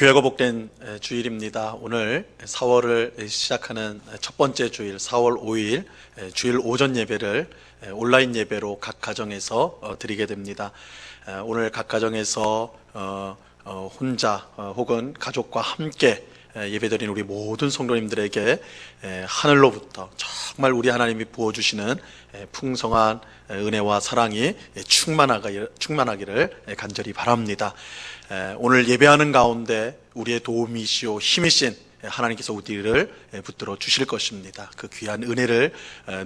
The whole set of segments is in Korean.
귀하고 복된 주일입니다. 오늘 4월을 시작하는 첫 번째 주일 4월 5일 주일 오전 예배를 온라인 예배로 각 가정에서 드리게 됩니다. 오늘 각 가정에서 혼자 혹은 가족과 함께 예배드린 우리 모든 성도님들에게 하늘로부터 정말 우리 하나님이 부어주시는 풍성한 은혜와 사랑이 충만하기를 간절히 바랍니다. 오늘 예배하는 가운데 우리의 도움이시오 힘이신 하나님께서 우리를 붙들어 주실 것입니다. 그 귀한 은혜를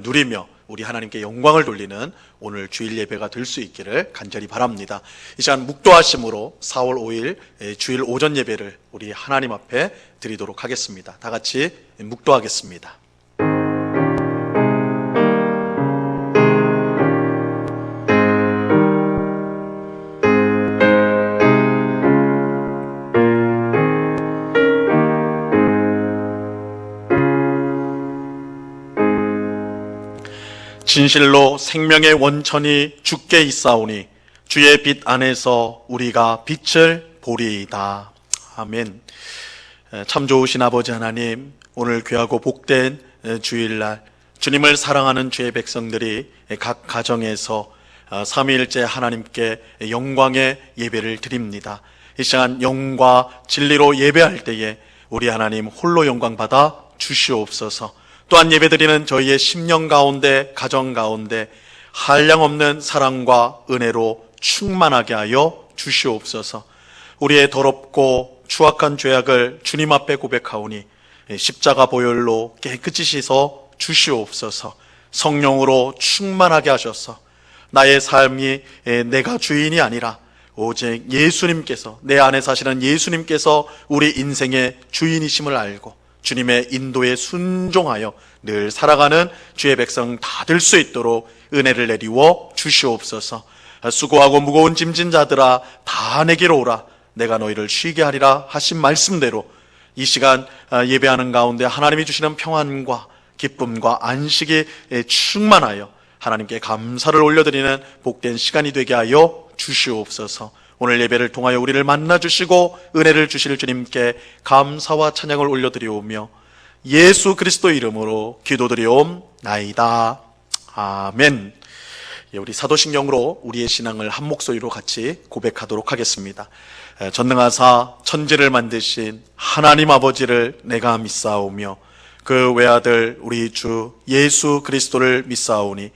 누리며 우리 하나님께 영광을 돌리는 오늘 주일 예배가 될 수 있기를 간절히 바랍니다. 이 시간 묵도하심으로 4월 5일 주일 오전 예배를 우리 하나님 앞에 드리도록 하겠습니다. 다 같이 묵도하겠습니다. 진실로 생명의 원천이 주께 있사오니 주의 빛 안에서 우리가 빛을 보리이다. 아멘. 참 좋으신 아버지 하나님, 오늘 귀하고 복된 주일날 주님을 사랑하는 주의 백성들이 각 가정에서 삼위일째 하나님께 영광의 예배를 드립니다. 이 시간 영과 진리로 예배할 때에 우리 하나님 홀로 영광 받아 주시옵소서. 또한 예배드리는 저희의 심령 가운데 가정 가운데 한량없는 사랑과 은혜로 충만하게 하여 주시옵소서. 우리의 더럽고 추악한 죄악을 주님 앞에 고백하오니 십자가 보혈로 깨끗이 씻어 주시옵소서. 성령으로 충만하게 하셔서 나의 삶이 내가 주인이 아니라 오직 예수님께서, 내 안에 사시는 예수님께서 우리 인생의 주인이심을 알고 주님의 인도에 순종하여 늘 살아가는 주의 백성 다 될 수 있도록 은혜를 내리워 주시옵소서. 수고하고 무거운 짐진 자들아 다 내게로 오라, 내가 너희를 쉬게 하리라 하신 말씀대로 이 시간 예배하는 가운데 하나님이 주시는 평안과 기쁨과 안식이 충만하여 하나님께 감사를 올려드리는 복된 시간이 되게 하여 주시옵소서. 오늘 예배를 통하여 우리를 만나주시고 은혜를 주실 주님께 감사와 찬양을 올려드리오며 예수 그리스도 이름으로 기도드리옵나이다. 아멘. 우리 사도신경으로 우리의 신앙을 한 목소리로 같이 고백하도록 하겠습니다. 전능하사 천지를 만드신 하나님 아버지를 내가 믿사오며 그 외아들 우리 주 예수 그리스도를 믿사오니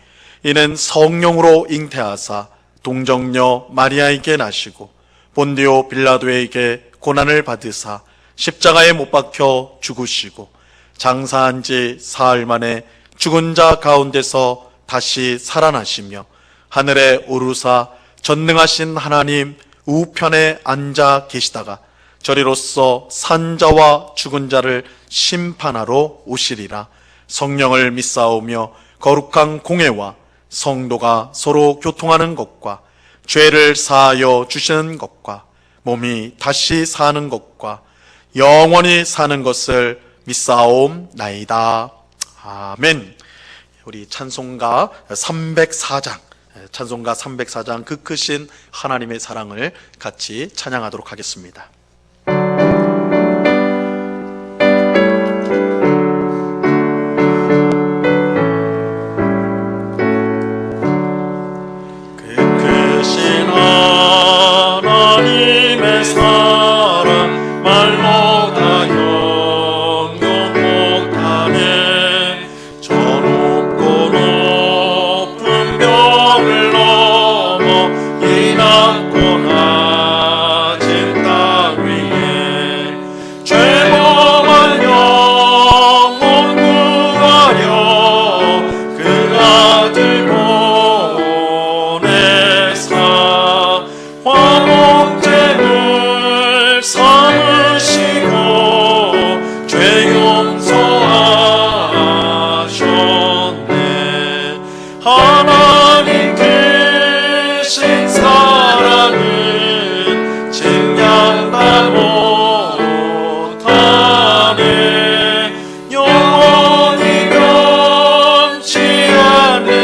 이는 성령으로 잉태하사 동정녀 마리아에게 나시고 본디오 빌라도에게 고난을 받으사 십자가에 못 박혀 죽으시고 장사한 지 사흘 만에 죽은 자 가운데서 다시 살아나시며 하늘에 오르사 전능하신 하나님 우편에 앉아 계시다가 저리로서 산 자와 죽은 자를 심판하러 오시리라. 성령을 믿사오며 거룩한 공회와 성도가 서로 교통하는 것과 죄를 사하여 주시는 것과 몸이 다시 사는 것과 영원히 사는 것을 믿사옵나이다. 아멘. 우리 찬송가 304장 그 크신 하나님의 사랑을 같이 찬양하도록 하겠습니다.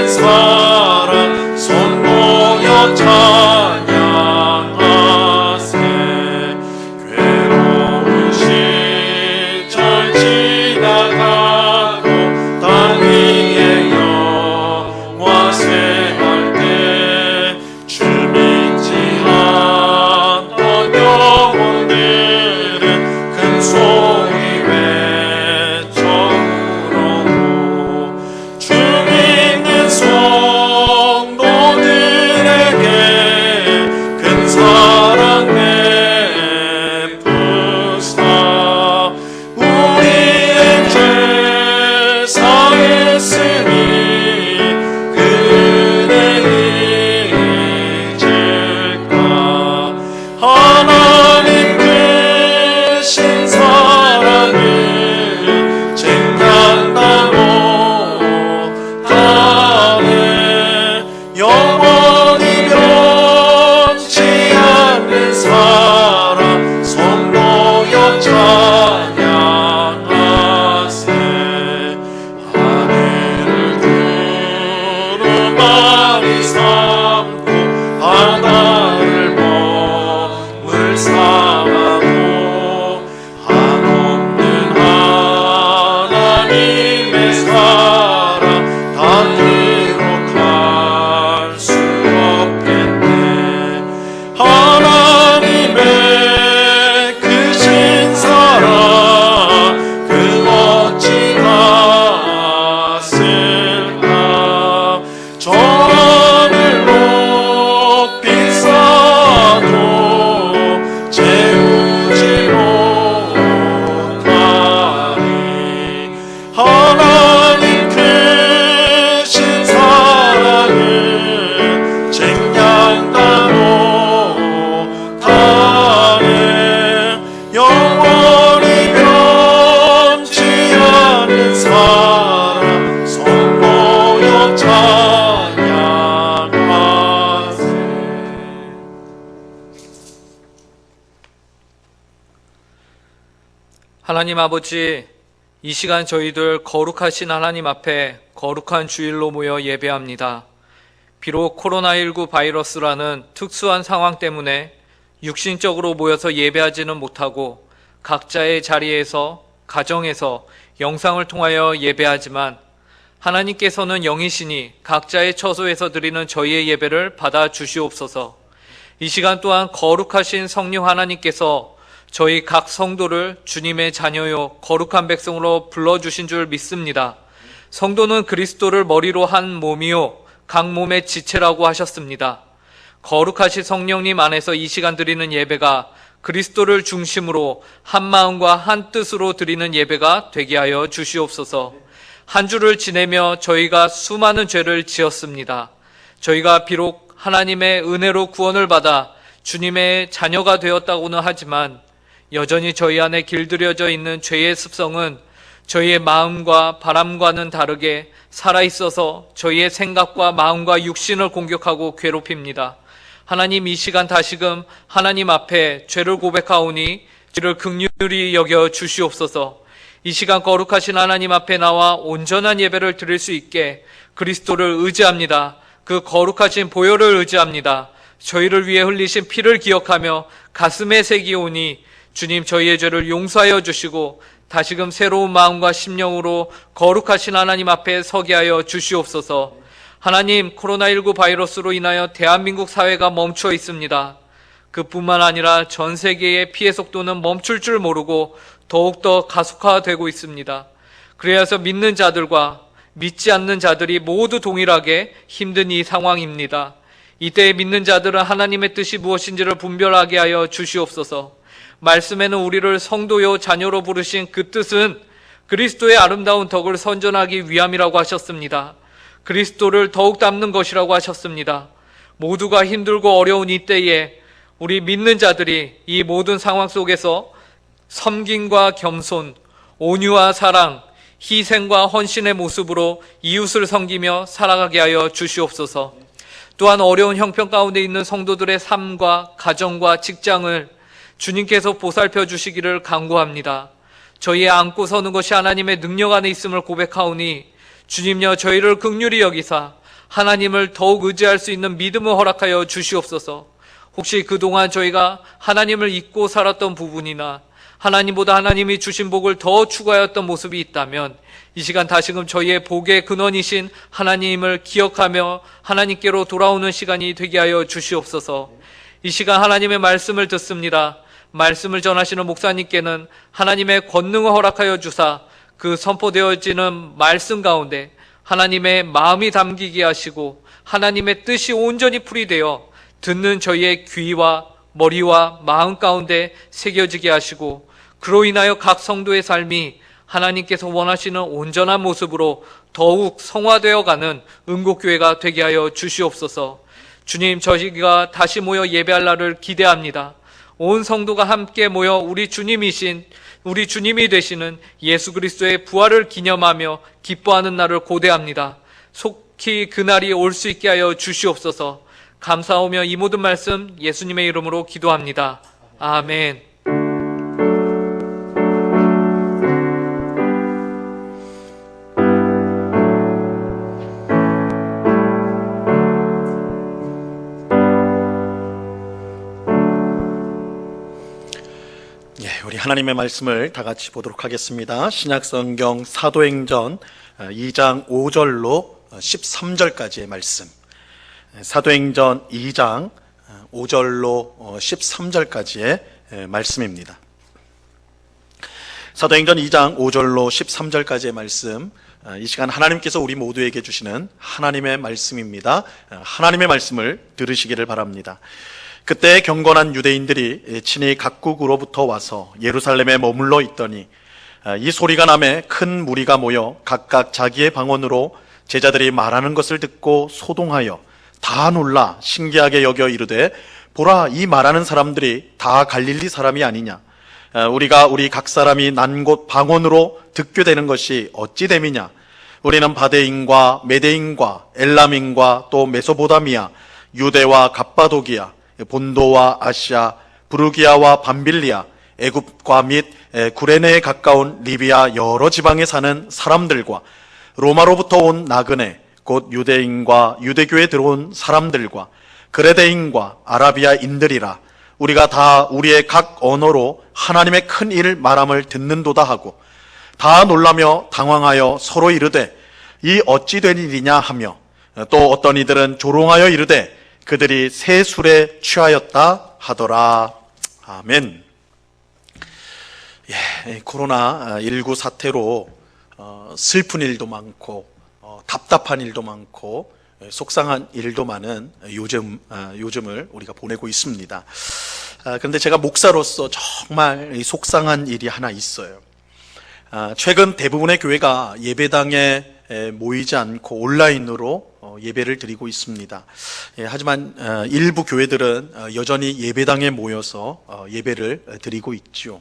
사랑 손 모여 찬양하 하나님 아버지, 이 시간 저희들 거룩하신 하나님 앞에 거룩한 주일로 모여 예배합니다. 비록 코로나19 바이러스라는 특수한 상황 때문에 육신적으로 모여서 예배하지는 못하고 각자의 자리에서, 가정에서 영상을 통하여 예배하지만 하나님께서는 영이시니 각자의 처소에서 드리는 저희의 예배를 받아 주시옵소서. 이 시간 또한 거룩하신 성령 하나님께서 저희 각 성도를 주님의 자녀요 거룩한 백성으로 불러주신 줄 믿습니다. 성도는 그리스도를 머리로 한 몸이요 각 몸의 지체라고 하셨습니다. 거룩하신 성령님 안에서 이 시간 드리는 예배가 그리스도를 중심으로 한 마음과 한 뜻으로 드리는 예배가 되게 하여 주시옵소서. 한 주를 지내며 저희가 수많은 죄를 지었습니다. 저희가 비록 하나님의 은혜로 구원을 받아 주님의 자녀가 되었다고는 하지만 여전히 저희 안에 길들여져 있는 죄의 습성은 저희의 마음과 바람과는 다르게 살아있어서 저희의 생각과 마음과 육신을 공격하고 괴롭힙니다. 하나님, 이 시간 다시금 하나님 앞에 죄를 고백하오니 죄를 긍휼히 여겨 주시옵소서. 이 시간 거룩하신 하나님 앞에 나와 온전한 예배를 드릴 수 있게 그리스도를 의지합니다. 그 거룩하신 보혈을 의지합니다. 저희를 위해 흘리신 피를 기억하며 가슴에 새기오니 주님, 저희의 죄를 용서하여 주시고 다시금 새로운 마음과 심령으로 거룩하신 하나님 앞에 서게 하여 주시옵소서. 하나님, 코로나19 바이러스로 인하여 대한민국 사회가 멈춰 있습니다. 그뿐만 아니라 전 세계의 피해 속도는 멈출 줄 모르고 더욱더 가속화되고 있습니다. 그래서 믿는 자들과 믿지 않는 자들이 모두 동일하게 힘든 이 상황입니다. 이때 믿는 자들은 하나님의 뜻이 무엇인지를 분별하게 하여 주시옵소서. 말씀에는 우리를 성도요 자녀로 부르신 그 뜻은 그리스도의 아름다운 덕을 선전하기 위함이라고 하셨습니다. 그리스도를 더욱 닮는 것이라고 하셨습니다. 모두가 힘들고 어려운 이때에 우리 믿는 자들이 이 모든 상황 속에서 섬김과 겸손, 온유와 사랑, 희생과 헌신의 모습으로 이웃을 섬기며 살아가게 하여 주시옵소서. 또한 어려운 형편 가운데 있는 성도들의 삶과 가정과 직장을 주님께서 보살펴 주시기를 간구합니다. 저희의 안고 서는 것이 하나님의 능력 안에 있음을 고백하오니 주님여, 저희를 긍휼히 여기사 하나님을 더욱 의지할 수 있는 믿음을 허락하여 주시옵소서. 혹시 그동안 저희가 하나님을 잊고 살았던 부분이나 하나님보다 하나님이 주신 복을 더 추구하였던 모습이 있다면 이 시간 다시금 저희의 복의 근원이신 하나님을 기억하며 하나님께로 돌아오는 시간이 되게 하여 주시옵소서. 이 시간 하나님의 말씀을 듣습니다. 말씀을 전하시는 목사님께는 하나님의 권능을 허락하여 주사 그 선포되어지는 말씀 가운데 하나님의 마음이 담기게 하시고 하나님의 뜻이 온전히 풀이되어 듣는 저희의 귀와 머리와 마음 가운데 새겨지게 하시고 그로 인하여 각 성도의 삶이 하나님께서 원하시는 온전한 모습으로 더욱 성화되어가는 은곡교회가 되게 하여 주시옵소서. 주님, 저희가 다시 모여 예배할 날을 기대합니다. 온 성도가 함께 모여 우리 주님이 되시는 예수 그리스도의 부활을 기념하며 기뻐하는 날을 고대합니다. 속히 그날이 올 수 있게 하여 주시옵소서. 감사하며 이 모든 말씀 예수님의 이름으로 기도합니다. 아멘. 우리 하나님의 말씀을 다 같이 보도록 하겠습니다. 신약성경 사도행전 2장 5절로 13절까지의 말씀. 사도행전 2장 5절로 13절까지의 말씀입니다. 사도행전 2장 5절로 13절까지의 말씀, 이 시간 하나님께서 우리 모두에게 주시는 하나님의 말씀입니다. 하나님의 말씀을 들으시기를 바랍니다. 그때 경건한 유대인들이 친히 각국으로부터 와서 예루살렘에 머물러 있더니 이 소리가 나매 큰 무리가 모여 각각 자기의 방언으로 제자들이 말하는 것을 듣고 소동하여 다 놀라 신기하게 여겨 이르되, 보라, 이 말하는 사람들이 다 갈릴리 사람이 아니냐? 우리가 우리 각 사람이 난 곳 방언으로 듣게 되는 것이 어찌 됨이냐? 우리는 바데인과 메데인과 엘람인과 또 메소보다미아, 유대와 갑바도기아, 본도와 아시아, 부르기아와 밤빌리아, 애굽과 및 구레네에 가까운 리비아 여러 지방에 사는 사람들과 로마로부터 온 나그네 곧 유대인과 유대교에 들어온 사람들과 그레데인과 아라비아인들이라 우리가 다 우리의 각 언어로 하나님의 큰 일 말함을 듣는도다 하고 다 놀라며 당황하여 서로 이르되 이 어찌 된 일이냐 하며 또 어떤 이들은 조롱하여 이르되 그들이 새 술에 취하였다 하더라. 아멘. 코로나19 사태로 슬픈 일도 많고 답답한 일도 많고 속상한 일도 많은 요즘을 우리가 보내고 있습니다. 그런데 제가 목사로서 정말 속상한 일이 하나 있어요. 최근 대부분의 교회가 예배당에 모이지 않고 온라인으로 예배를 드리고 있습니다. 하지만 일부 교회들은 여전히 예배당에 모여서 예배를 드리고 있죠.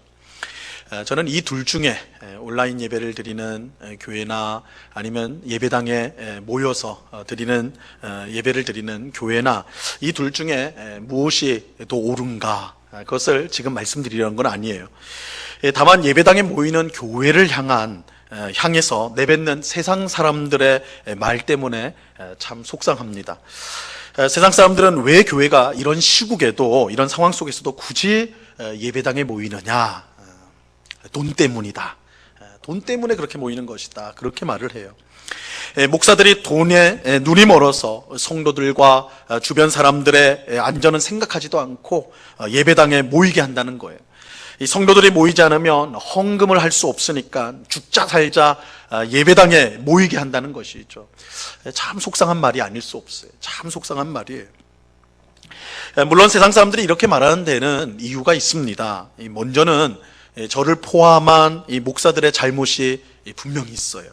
저는 이 둘 중에 온라인 예배를 드리는 교회나 아니면 예배당에 모여서 드리는 예배를 드리는 교회나 이 둘 중에 무엇이 더 옳은가, 그것을 지금 말씀드리려는 건 아니에요. 다만 예배당에 모이는 교회를 향해서 내뱉는 세상 사람들의 말 때문에 참 속상합니다. 세상 사람들은 왜 교회가 이런 시국에도, 이런 상황 속에서도 굳이 예배당에 모이느냐? 돈 때문이다. 돈 때문에 그렇게 모이는 것이다. 그렇게 말을 해요. 목사들이 돈에 눈이 멀어서 성도들과 주변 사람들의 안전은 생각하지도 않고 예배당에 모이게 한다는 거예요. 이 성도들이 모이지 않으면 헌금을 할 수 없으니까 죽자 살자 예배당에 모이게 한다는 것이죠. 참 속상한 말이 아닐 수 없어요. 참 속상한 말이에요. 물론 세상 사람들이 이렇게 말하는 데는 이유가 있습니다. 먼저는 저를 포함한 이 목사들의 잘못이 분명히 있어요.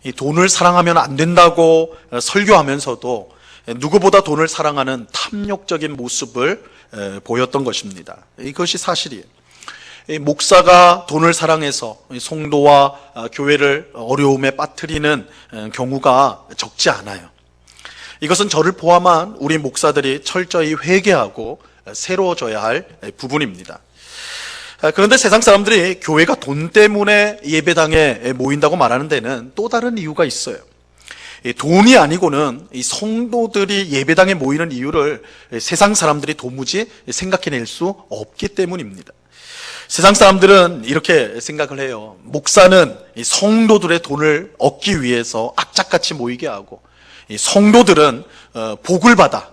이 돈을 사랑하면 안 된다고 설교하면서도 누구보다 돈을 사랑하는 탐욕적인 모습을 보였던 것입니다. 이것이 사실이에요. 목사가 돈을 사랑해서 성도와 교회를 어려움에 빠뜨리는 경우가 적지 않아요. 이것은 저를 포함한 우리 목사들이 철저히 회개하고 새로워져야 할 부분입니다. 그런데 세상 사람들이 교회가 돈 때문에 예배당에 모인다고 말하는 데는 또 다른 이유가 있어요. 돈이 아니고는 이 성도들이 예배당에 모이는 이유를 세상 사람들이 도무지 생각해낼 수 없기 때문입니다. 세상 사람들은 이렇게 생각을 해요. 목사는 이 성도들의 돈을 얻기 위해서 악착같이 모이게 하고, 이 성도들은 복을 받아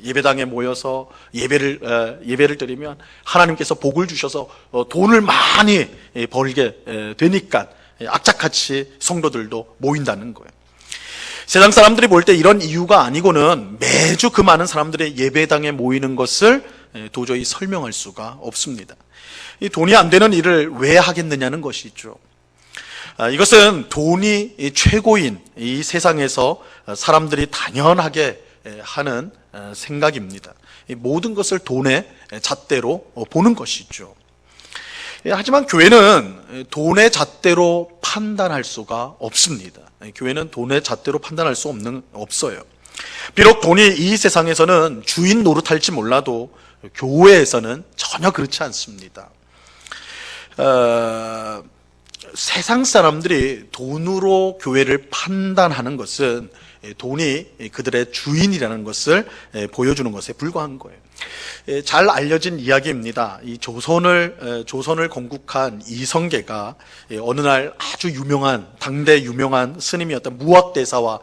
예배당에 모여서 예배를 드리면 하나님께서 복을 주셔서 돈을 많이 벌게 되니까 악착같이 성도들도 모인다는 거예요. 세상 사람들이 볼 때 이런 이유가 아니고는 매주 그 많은 사람들이 예배당에 모이는 것을 도저히 설명할 수가 없습니다. 이 돈이 안 되는 일을 왜 하겠느냐는 것이죠. 이것은 돈이 최고인 이 세상에서 사람들이 당연하게 하는 생각입니다. 모든 것을 돈의 잣대로 보는 것이죠. 하지만 교회는 돈의 잣대로 판단할 수가 없습니다. 교회는 돈의 잣대로 판단할 수 없어요. 비록 돈이 이 세상에서는 주인 노릇할지 몰라도 교회에서는 전혀 그렇지 않습니다. 세상 사람들이 돈으로 교회를 판단하는 것은 돈이 그들의 주인이라는 것을 보여주는 것에 불과한 거예요. 잘 알려진 이야기입니다. 이 조선을 건국한 이성계가 어느 날 아주 당대 유명한 스님이었던 무학대사와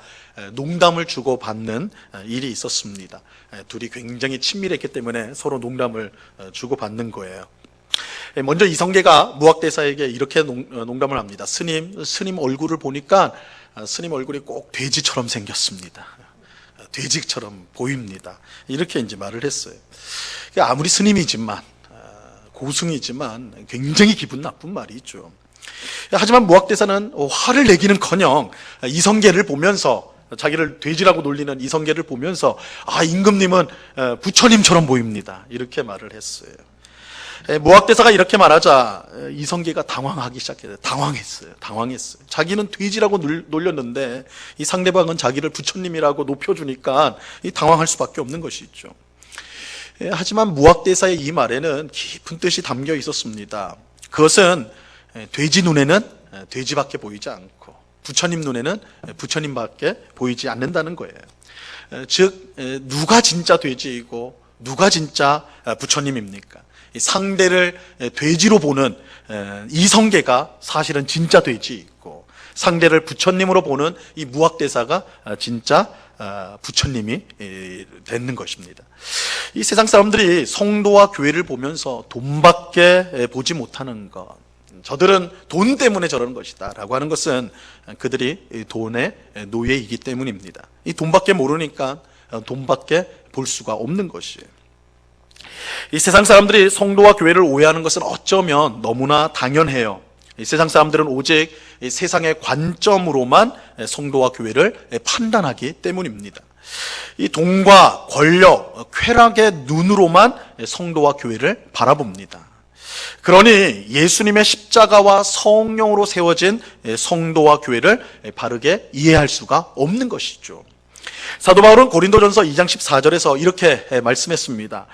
농담을 주고받는 일이 있었습니다. 둘이 굉장히 친밀했기 때문에 서로 농담을 주고받는 거예요. 먼저 이성계가 무학대사에게 이렇게 농담을 합니다. 스님 얼굴을 보니까 스님 얼굴이 꼭 돼지처럼 생겼습니다. 돼지처럼 보입니다. 이렇게 이제 말을 했어요. 아무리 스님이지만, 고승이지만 굉장히 기분 나쁜 말이죠. 하지만 무학대사는 화를 내기는커녕 이성계를 보면서, 자기를 돼지라고 놀리는 이성계를 보면서 임금님은 부처님처럼 보입니다. 이렇게 말을 했어요. 무학대사가 이렇게 말하자 이성계가 당황하기 시작해요. 당황했어요. 자기는 돼지라고 놀렸는데 이 상대방은 자기를 부처님이라고 높여주니까 당황할 수밖에 없는 것이죠. 하지만 무학대사의 이 말에는 깊은 뜻이 담겨 있었습니다. 그것은 돼지 눈에는 돼지밖에 보이지 않고 부처님 눈에는 부처님밖에 보이지 않는다는 거예요. 즉 누가 진짜 돼지이고 누가 진짜 부처님입니까? 상대를 돼지로 보는 이성계가 사실은 진짜 돼지이고 상대를 부처님으로 보는 이 무학대사가 진짜 부처님이 되는 것입니다. 이 세상 사람들이 성도와 교회를 보면서 돈밖에 보지 못하는 것, 저들은 돈 때문에 저러는 것이다 라고 하는 것은 그들이 돈의 노예이기 때문입니다. 이 돈밖에 모르니까 돈밖에 볼 수가 없는 것이에요. 이 세상 사람들이 성도와 교회를 오해하는 것은 어쩌면 너무나 당연해요. 이 세상 사람들은 오직 이 세상의 관점으로만 성도와 교회를 판단하기 때문입니다. 이 돈과 권력, 쾌락의 눈으로만 성도와 교회를 바라봅니다. 그러니 예수님의 십자가와 성령으로 세워진 성도와 교회를 바르게 이해할 수가 없는 것이죠. 사도 바울은 고린도전서 2장 14절에서 이렇게 말씀했습니다.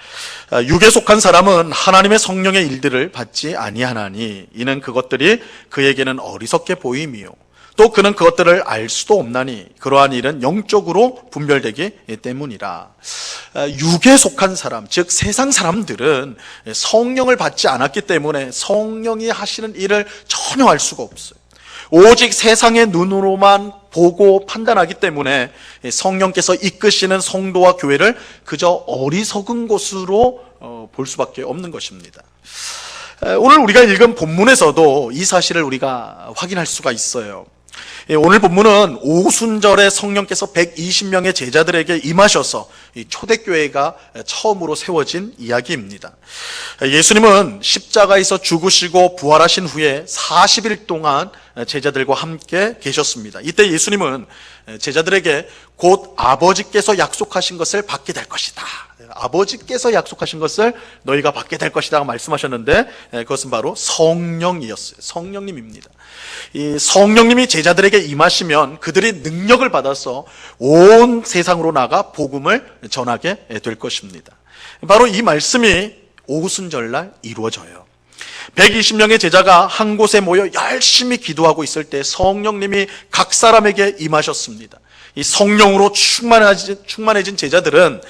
육에 속한 사람은 하나님의 성령의 일들을 받지 아니하나니 이는 그것들이 그에게는 어리석게 보임이요 또 그는 그것들을 알 수도 없나니 그러한 일은 영적으로 분별되기 때문이라. 육에 속한 사람, 즉 세상 사람들은 성령을 받지 않았기 때문에 성령이 하시는 일을 전혀 알 수가 없어요. 오직 세상의 눈으로만 보고 판단하기 때문에 성령께서 이끄시는 성도와 교회를 그저 어리석은 것으로 볼 수밖에 없는 것입니다. 오늘 우리가 읽은 본문에서도 이 사실을 우리가 확인할 수가 있어요. 오늘 본문은 오순절에 성령께서 120명의 제자들에게 임하셔서 초대교회가 처음으로 세워진 이야기입니다. 예수님은 십자가에서 죽으시고 부활하신 후에 40일 동안 제자들과 함께 계셨습니다. 이때 예수님은 제자들에게 곧 아버지께서 약속하신 것을 받게 될 것이다. 아버지께서 약속하신 것을 너희가 받게 될 것이다 말씀하셨는데 그것은 바로 성령이었어요. 성령님입니다. 이 성령님이 제자들에게 임하시면 그들이 능력을 받아서 온 세상으로 나가 복음을 전하게 될 것입니다. 바로 이 말씀이 오순절날 이루어져요. 120명의 제자가 한 곳에 모여 열심히 기도하고 있을 때 성령님이 각 사람에게 임하셨습니다. 이 성령으로 충만해진 제자들은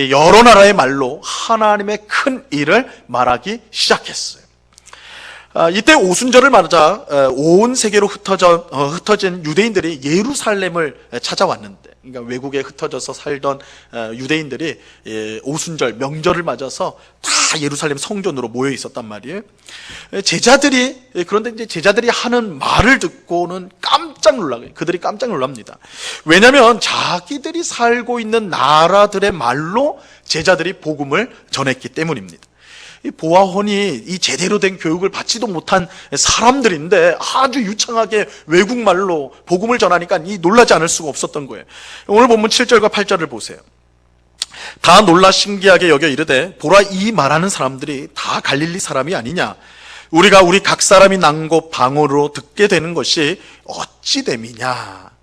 여러 나라의 말로 하나님의 큰 일을 말하기 시작했어요. 이때 오순절을 맞아 온 세계로 흩어진 유대인들이 예루살렘을 찾아왔는데, 그러니까 외국에 흩어져서 살던 유대인들이 오순절 명절을 맞아서 다 예루살렘 성전으로 모여 있었단 말이에요. 그런데 이제 제자들이 하는 말을 듣고는 그들이 깜짝 놀랍니다. 왜냐하면 자기들이 살고 있는 나라들의 말로 제자들이 복음을 전했기 때문입니다. 보아하니 이 제대로 된 교육을 받지도 못한 사람들인데 아주 유창하게 외국말로 복음을 전하니까 이 놀라지 않을 수가 없었던 거예요. 오늘 본문 7절과 8절을 보세요. 다 놀라 신기하게 여겨 이르되 보라, 이 말하는 사람들이 다 갈릴리 사람이 아니냐? 우리가 우리 각 사람이 난 곳 방언으로 듣게 되는 것이 어찌 됨이냐?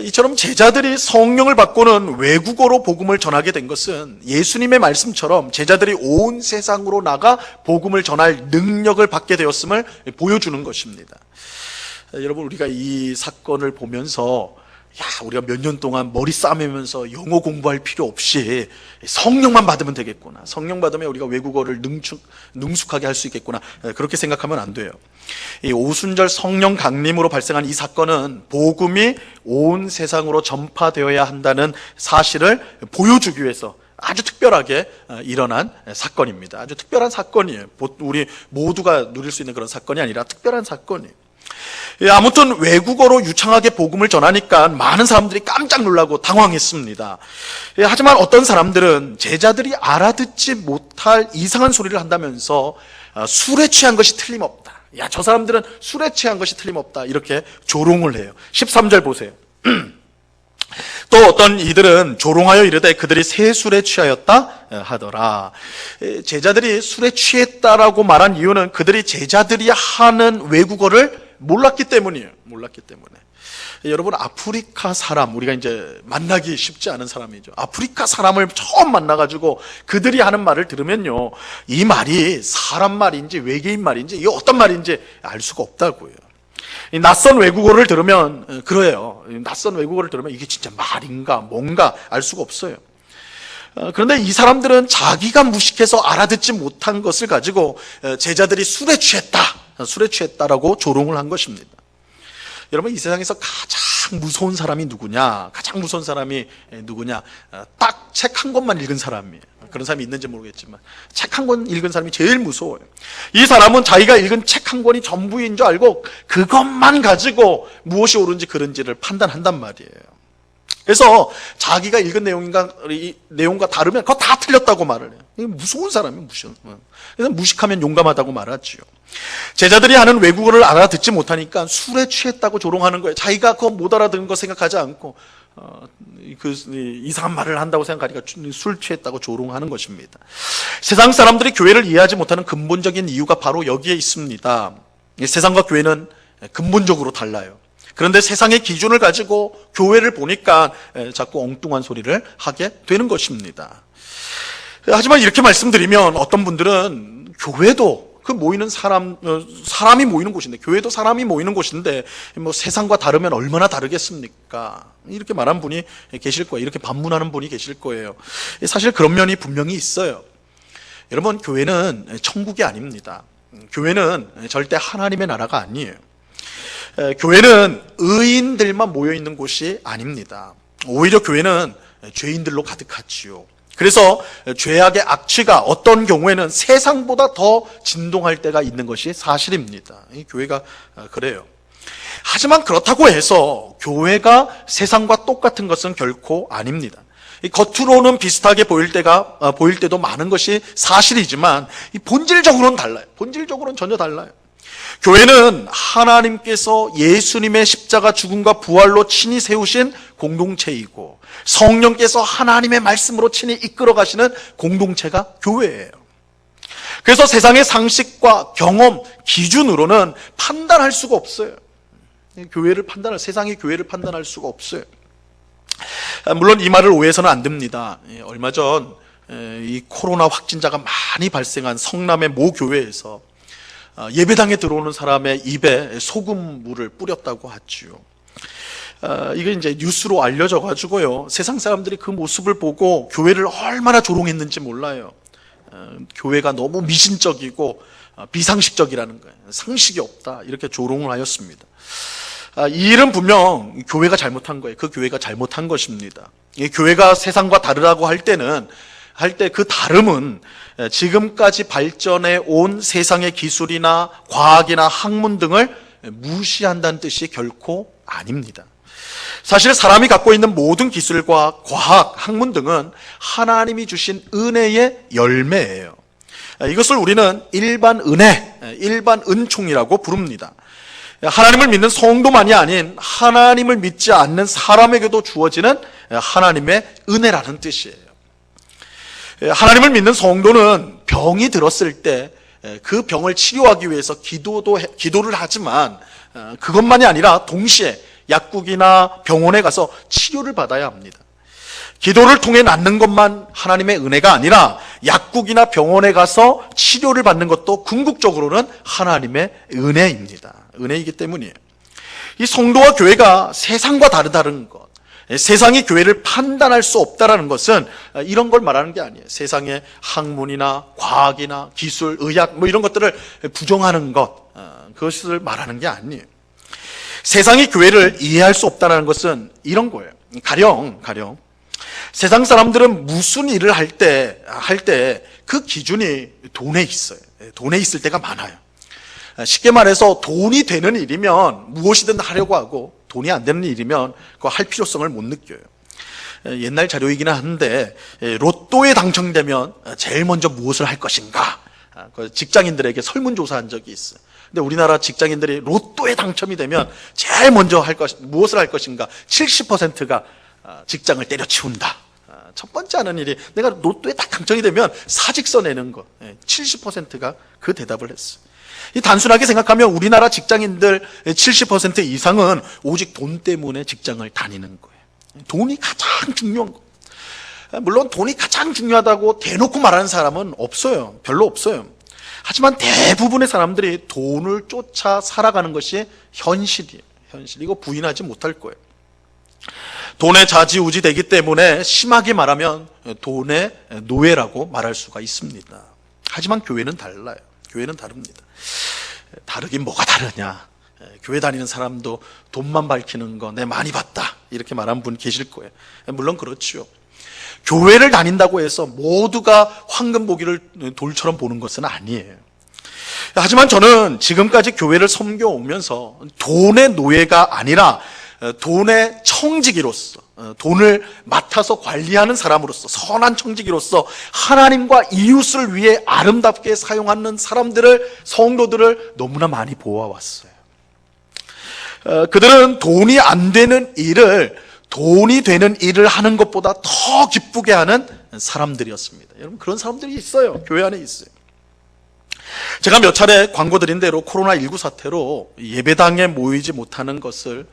이처럼 제자들이 성령을 받고는 외국어로 복음을 전하게 된 것은 예수님의 말씀처럼 제자들이 온 세상으로 나가 복음을 전할 능력을 받게 되었음을 보여주는 것입니다. 여러분, 우리가 이 사건을 보면서 우리가 몇 년 동안 머리 싸매면서 영어 공부할 필요 없이 성령만 받으면 되겠구나, 성령 받으면 우리가 외국어를 능숙하게 할 수 있겠구나, 그렇게 생각하면 안 돼요. 이 오순절 성령 강림으로 발생한 이 사건은 복음이 온 세상으로 전파되어야 한다는 사실을 보여주기 위해서 아주 특별하게 일어난 사건입니다. 아주 특별한 사건이에요. 우리 모두가 누릴 수 있는 그런 사건이 아니라 특별한 사건이에요. 아무튼 외국어로 유창하게 복음을 전하니까 많은 사람들이 깜짝 놀라고 당황했습니다. 하지만 어떤 사람들은 제자들이 알아듣지 못할 이상한 소리를 한다면서 술에 취한 것이 틀림없다, 저 사람들은 술에 취한 것이 틀림없다, 이렇게 조롱을 해요. 13절 보세요. 또 어떤 이들은 조롱하여 이르되 그들이 새 술에 취하였다 하더라. 제자들이 술에 취했다라고 말한 이유는 그들이 제자들이 하는 외국어를 몰랐기 때문이에요. 몰랐기 때문에. 여러분, 아프리카 사람, 우리가 이제 만나기 쉽지 않은 사람이죠. 아프리카 사람을 처음 만나가지고 그들이 하는 말을 들으면요, 이 말이 사람 말인지 외계인 말인지 이게 어떤 말인지 알 수가 없다고요. 이 낯선 외국어를 들으면 그래요. 낯선 외국어를 들으면 이게 진짜 말인가 뭔가 알 수가 없어요. 그런데 이 사람들은 자기가 무식해서 알아듣지 못한 것을 가지고 제자들이 술에 취했다라고 조롱을 한 것입니다. 여러분, 이 세상에서 가장 무서운 사람이 누구냐? 가장 무서운 사람이 누구냐? 딱 책 한 권만 읽은 사람이에요. 그런 사람이 있는지 모르겠지만 책 한 권 읽은 사람이 제일 무서워요. 이 사람은 자기가 읽은 책 한 권이 전부인 줄 알고 그것만 가지고 무엇이 옳은지 그른지를 판단한단 말이에요. 그래서 자기가 읽은 내용과 다르면 그거 다 틀렸다고 말을 해요. 이게 무서운 사람이에요, 그래서 무식하면 용감하다고 말하지요. 제자들이 하는 외국어를 알아듣지 못하니까 술에 취했다고 조롱하는 거예요. 자기가 그거 못 알아듣는 거 생각하지 않고 이상한 말을 한다고 생각하니까 술 취했다고 조롱하는 것입니다. 세상 사람들이 교회를 이해하지 못하는 근본적인 이유가 바로 여기에 있습니다. 세상과 교회는 근본적으로 달라요. 그런데 세상의 기준을 가지고 교회를 보니까 자꾸 엉뚱한 소리를 하게 되는 것입니다. 하지만 이렇게 말씀드리면 어떤 분들은 교회도 그 모이는 사람이 모이는 곳인데, 교회도 사람이 모이는 곳인데 뭐 세상과 다르면 얼마나 다르겠습니까? 이렇게 말한 분이 계실 거예요. 이렇게 반문하는 분이 계실 거예요. 사실 그런 면이 분명히 있어요. 여러분, 교회는 천국이 아닙니다. 교회는 절대 하나님의 나라가 아니에요. 교회는 의인들만 모여있는 곳이 아닙니다. 오히려 교회는 죄인들로 가득하지요. 그래서 죄악의 악취가 어떤 경우에는 세상보다 더 진동할 때가 있는 것이 사실입니다. 이 교회가 그래요. 하지만 그렇다고 해서 교회가 세상과 똑같은 것은 결코 아닙니다. 겉으로는 비슷하게 보일 때도 많은 것이 사실이지만 본질적으로는 달라요. 본질적으로는 전혀 달라요. 교회는 하나님께서 예수님의 십자가 죽음과 부활로 친히 세우신 공동체이고 성령께서 하나님의 말씀으로 친히 이끌어 가시는 공동체가 교회예요. 그래서 세상의 상식과 경험, 기준으로는 판단할 수가 없어요. 세상의 교회를 판단할 수가 없어요. 물론 이 말을 오해해서는 안 됩니다. 얼마 전 이 코로나 확진자가 많이 발생한 성남의 모 교회에서 예배당에 들어오는 사람의 입에 소금물을 뿌렸다고 하죠. 이게 이제 뉴스로 알려져 가지고요, 세상 사람들이 그 모습을 보고 교회를 얼마나 조롱했는지 몰라요. 교회가 너무 미신적이고 비상식적이라는 거예요. 상식이 없다, 이렇게 조롱을 하였습니다. 이 일은 분명 교회가 잘못한 거예요. 그 교회가 잘못한 것입니다. 이 교회가 세상과 다르다고 할 때 그 다름은 지금까지 발전해 온 세상의 기술이나 과학이나 학문 등을 무시한다는 뜻이 결코 아닙니다. 사실 사람이 갖고 있는 모든 기술과 과학, 학문 등은 하나님이 주신 은혜의 열매예요. 이것을 우리는 일반 은혜, 일반 은총이라고 부릅니다. 하나님을 믿는 성도만이 아닌 하나님을 믿지 않는 사람에게도 주어지는 하나님의 은혜라는 뜻이에요. 하나님을 믿는 성도는 병이 들었을 때 그 병을 치료하기 위해서 기도를 하지만 그것만이 아니라 동시에 약국이나 병원에 가서 치료를 받아야 합니다. 기도를 통해 낫는 것만 하나님의 은혜가 아니라 약국이나 병원에 가서 치료를 받는 것도 궁극적으로는 하나님의 은혜입니다. 은혜이기 때문이에요. 이 성도와 교회가 세상과 다르다는 것, 세상이 교회를 판단할 수 없다는 것은 이런 걸 말하는 게 아니에요. 세상의 학문이나 과학이나 기술, 의학 이런 것들을 부정하는 것, 그것을 말하는 게 아니에요. 세상이 교회를 이해할 수 없다는 것은 이런 거예요. 가령 세상 사람들은 무슨 일을 할 때 그 기준이 돈에 있어요. 돈에 있을 때가 많아요. 쉽게 말해서 돈이 되는 일이면 무엇이든 하려고 하고 돈이 안 되는 일이면 그거 할 필요성을 못 느껴요. 옛날 자료이기는 한데 로또에 당첨되면 제일 먼저 무엇을 할 것인가, 직장인들에게 설문조사한 적이 있어요. 근데 우리나라 직장인들이 로또에 당첨이 되면 제일 먼저 무엇을 할 것인가, 70%가 직장을 때려치운다. 첫 번째 하는 일이 내가 로또에 딱 당첨이 되면 사직서 내는 거. 70%가 그 대답을 했어요. 이 단순하게 생각하면 우리나라 직장인들 70% 이상은 오직 돈 때문에 직장을 다니는 거예요. 돈이 가장 중요한 거예요. 물론 돈이 가장 중요하다고 대놓고 말하는 사람은 없어요. 별로 없어요. 하지만 대부분의 사람들이 돈을 쫓아 살아가는 것이 현실이에요. 현실. 이거 부인하지 못할 거예요. 돈에 좌지우지 되기 때문에 심하게 말하면 돈의 노예라고 말할 수가 있습니다. 하지만 교회는 달라요. 교회는 다릅니다. 다르긴 뭐가 다르냐. 교회 다니는 사람도 돈만 밝히는 거 내 많이 봤다 이렇게 말하는 분 계실 거예요. 물론 그렇죠. 교회를 다닌다고 해서 모두가 황금보기를 돌처럼 보는 것은 아니에요. 하지만 저는 지금까지 교회를 섬겨오면서 돈의 노예가 아니라 돈의 청지기로서, 돈을 맡아서 관리하는 사람으로서, 선한 청지기로서 하나님과 이웃을 위해 아름답게 사용하는 사람들을, 성도들을 너무나 많이 보아왔어요. 그들은 돈이 안 되는 일을 돈이 되는 일을 하는 것보다 더 기쁘게 하는 사람들이었습니다. 여러분, 그런 사람들이 있어요. 교회 안에 있어요. 제가 몇 차례 광고 드린 대로 코로나19 사태로 예배당에 모이지 못하는 것을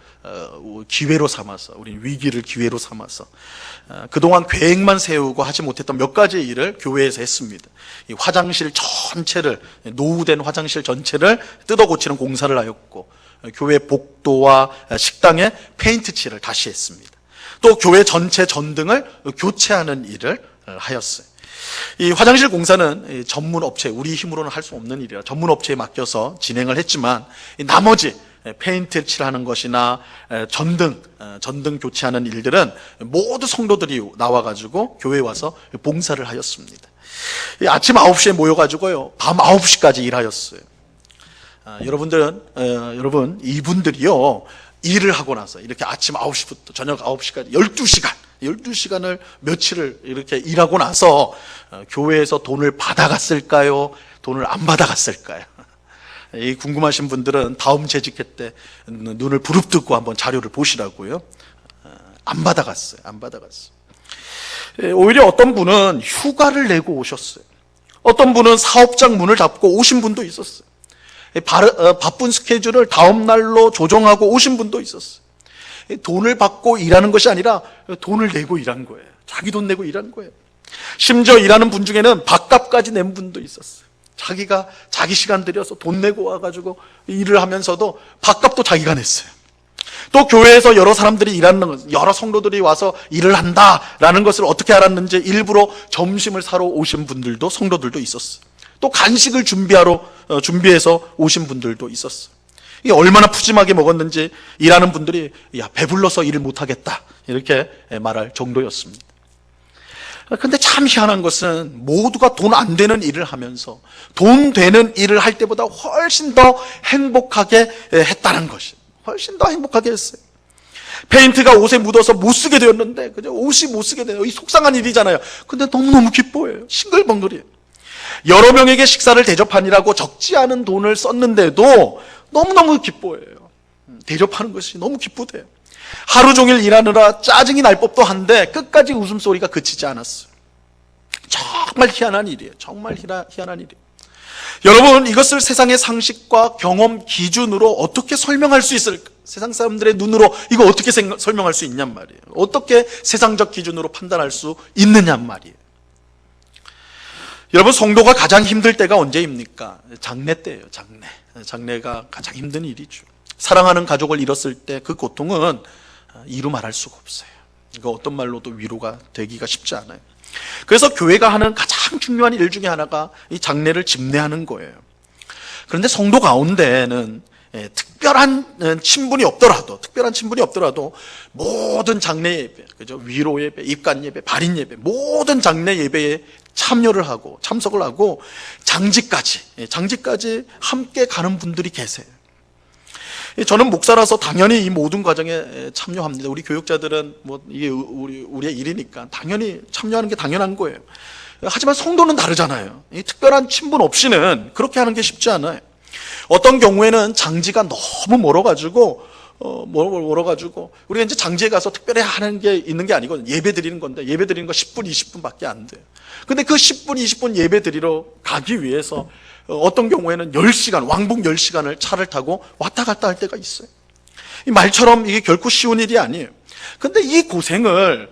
기회로 삼아서, 우리 위기를 기회로 삼아서 그동안 계획만 세우고 하지 못했던 몇 가지 일을 교회에서 했습니다. 이 화장실 전체를, 노후된 화장실 전체를 뜯어 고치는 공사를 하였고, 교회 복도와 식당에 페인트 칠을 다시 했습니다. 또 교회 전체 전등을 교체하는 일을 하였어요. 이 화장실 공사는 전문 업체, 우리 힘으로는 할 수 없는 일이라 전문 업체에 맡겨서 진행을 했지만, 나머지 페인트 칠하는 것이나 전등 교체하는 일들은 모두 성도들이 나와가지고 교회에 와서 봉사를 하였습니다. 아침 9시에 모여가지고요, 밤 9시까지 일하였어요. 여러분, 이분들이요, 일을 하고 나서 이렇게 아침 9시부터 저녁 9시까지 12시간을 며칠을 이렇게 일하고 나서 교회에서 돈을 받아갔을까요? 돈을 안 받아갔을까요? 이 궁금하신 분들은 다음 재직회 때 눈을 부릅뜨고 한번 자료를 보시라고요. 안 받아갔어요. 안 받아갔어요. 오히려 어떤 분은 휴가를 내고 오셨어요. 어떤 분은 사업장 문을 닫고 오신 분도 있었어요. 바쁜 스케줄을 다음 날로 조정하고 오신 분도 있었어요. 돈을 받고 일하는 것이 아니라 돈을 내고 일한 거예요. 자기 돈 내고 일한 거예요. 심지어 일하는 분 중에는 밥값까지 낸 분도 있었어요. 자기가 자기 시간 들여서 돈 내고 와가지고 일을 하면서도 밥값도 자기가 냈어요. 또 교회에서 여러 사람들이 일하는 것, 여러 성도들이 와서 일을 한다라는 것을 어떻게 알았는지 일부러 점심을 사러 오신 분들도, 성도들도 있었어요. 또 간식을 준비해서 오신 분들도 있었어요. 이게 얼마나 푸짐하게 먹었는지 일하는 분들이 야, 배불러서 일을 못하겠다 이렇게 말할 정도였습니다. 근데 참 희한한 것은 모두가 돈 안 되는 일을 하면서 돈 되는 일을 할 때보다 훨씬 더 행복하게 했다는 것이, 훨씬 더 행복하게 했어요. 페인트가 옷에 묻어서 못 쓰게 되었는데, 그죠? 옷이 못 쓰게 돼요. 이 속상한 일이잖아요. 근데 너무너무 기뻐해요. 싱글벙글이에요. 여러 명에게 식사를 대접하느라고 적지 않은 돈을 썼는데도 너무너무 기뻐해요. 대접하는 것이 너무 기쁘대요. 하루 종일 일하느라 짜증이 날 법도 한데 끝까지 웃음소리가 그치지 않았어요. 정말 희한한 일이에요. 정말 희한한 일이에요. 여러분, 이것을 세상의 상식과 경험 기준으로 어떻게 설명할 수 있을까? 세상 사람들의 눈으로 이거 어떻게 설명할 수 있냔 말이에요. 어떻게 세상적 기준으로 판단할 수 있느냔 말이에요. 여러분, 성도가 가장 힘들 때가 언제입니까? 장례 때예요. 장례가 가장 힘든 일이죠. 사랑하는 가족을 잃었을 때 그 고통은 이루 말할 수가 없어요. 이거 어떤 말로도 위로가 되기가 쉽지 않아요. 그래서 교회가 하는 가장 중요한 일 중에 하나가 이 장례를 집례하는 거예요. 그런데 성도 가운데는 특별한 친분이 없더라도 모든 장례 예배, 그죠? 위로 예배, 입간 예배, 발인 예배, 모든 장례 예배에 참여를 하고 참석을 하고 장지까지 함께 가는 분들이 계세요. 저는 목사라서 당연히 이 모든 과정에 참여합니다. 우리 교육자들은 이게 우리의 일이니까 당연히 참여하는 게 당연한 거예요. 하지만 성도는 다르잖아요. 이 특별한 친분 없이는 그렇게 하는 게 쉽지 않아요. 어떤 경우에는 장지가 너무 멀어가지고 뭐라 가지고 우리가 이제 장지에 가서 특별히 하는 게 있는 게 아니거든요. 예배 드리는 건데 예배 드리는 거 10분, 20분밖에 안 돼요. 근데 그 10분, 20분 예배 드리러 가기 위해서 어떤 경우에는 10시간, 왕복 10시간을 차를 타고 왔다 갔다 할 때가 있어요. 이 말처럼 이게 결코 쉬운 일이 아니에요. 근데 이 고생을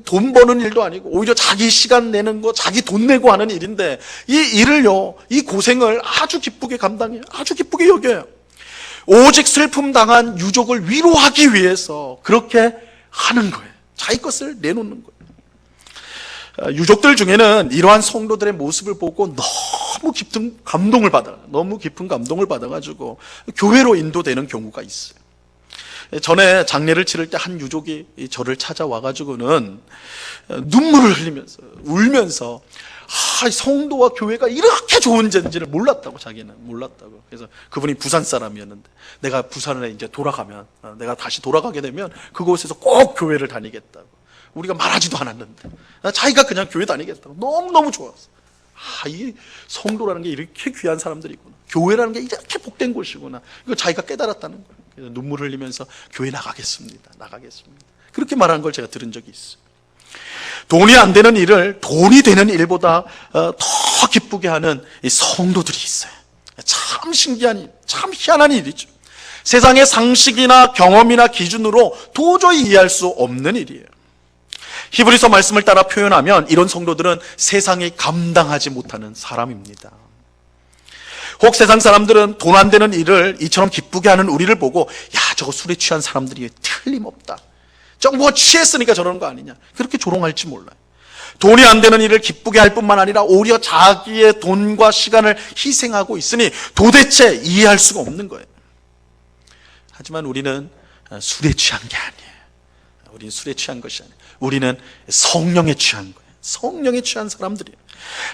돈 버는 일도 아니고 오히려 자기 시간 내는 거, 자기 돈 내고 하는 일인데 이 일을요, 이 고생을 아주 기쁘게 감당해요. 아주 기쁘게 여겨요. 오직 슬픔 당한 유족을 위로하기 위해서 그렇게 하는 거예요. 자기 것을 내놓는 거예요. 유족들 중에는 이러한 성도들의 모습을 보고 너무 깊은 감동을 받아가지고 교회로 인도되는 경우가 있어요. 전에 장례를 치를 때 한 유족이 저를 찾아와가지고는 눈물을 흘리면서 울면서 성도와 교회가 이렇게 좋은 데인지를 몰랐다고, 자기는 몰랐다고. 그래서 그분이 부산 사람이었는데 내가 부산에 이제 돌아가면, 내가 다시 돌아가게 되면 그곳에서 꼭 교회를 다니겠다고. 우리가 말하지도 않았는데 자기가 그냥 교회 다니겠다고. 너무너무 좋았어. 이 성도라는 게 이렇게 귀한 사람들이구나, 교회라는 게 이렇게 복된 곳이구나, 이거 자기가 깨달았다는 거예요. 그래서 눈물 흘리면서 교회 나가겠습니다. 그렇게 말하는 걸 제가 들은 적이 있어요. 돈이 안 되는 일을 돈이 되는 일보다 더 기쁘게 하는 이 성도들이 있어요. 참 신기한 일, 참 희한한 일이죠. 세상의 상식이나 경험이나 기준으로 도저히 이해할 수 없는 일이에요. 히브리서 말씀을 따라 표현하면 이런 성도들은 세상이 감당하지 못하는 사람입니다. 혹 세상 사람들은 돈 안 되는 일을 이처럼 기쁘게 하는 우리를 보고, 야, 저거 술에 취한 사람들이 틀림없다, 저거 뭐 취했으니까 저러는 거 아니냐, 그렇게 조롱할지 몰라요. 돈이 안 되는 일을 기쁘게 할 뿐만 아니라 오히려 자기의 돈과 시간을 희생하고 있으니 도대체 이해할 수가 없는 거예요. 하지만 우리는 술에 취한 게 아니에요. 우리는 술에 취한 것이 아니에요. 우리는 성령에 취한 거예요. 성령에 취한 사람들이에요.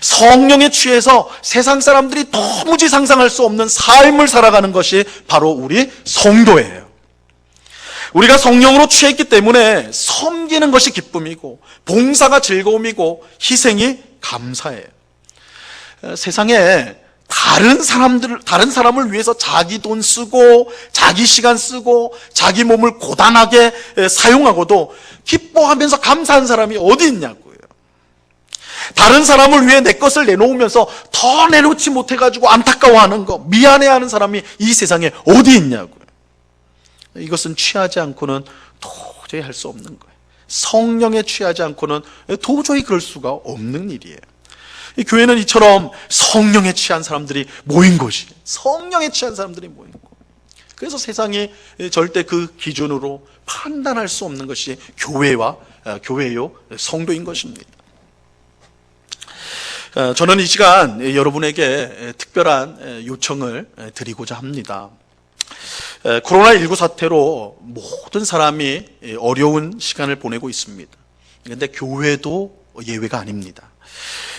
성령에 취해서 세상 사람들이 도무지 상상할 수 없는 삶을 살아가는 것이 바로 우리 성도예요. 우리가 성령으로 취했기 때문에 섬기는 것이 기쁨이고 봉사가 즐거움이고 희생이 감사예요. 세상에 다른 사람을 위해서 자기 돈 쓰고 자기 시간 쓰고 자기 몸을 고단하게 사용하고도 기뻐하면서 감사한 사람이 어디 있냐고요. 다른 사람을 위해 내 것을 내놓으면서 더 내놓지 못해가지고 안타까워하는 거, 미안해하는 사람이 이 세상에 어디 있냐고요. 이것은 취하지 않고는 도저히 할 수 없는 거예요. 성령에 취하지 않고는 도저히 그럴 수가 없는 일이에요. 이 교회는 이처럼 성령에 취한 사람들이 모인 곳이에요. 성령에 취한 사람들이 모인 곳. 그래서 세상이 절대 그 기준으로 판단할 수 없는 것이 교회요, 성도인 것입니다. 저는 이 시간 여러분에게 특별한 요청을 드리고자 합니다. 코로나19 사태로 모든 사람이 어려운 시간을 보내고 있습니다. 그런데 교회도 예외가 아닙니다.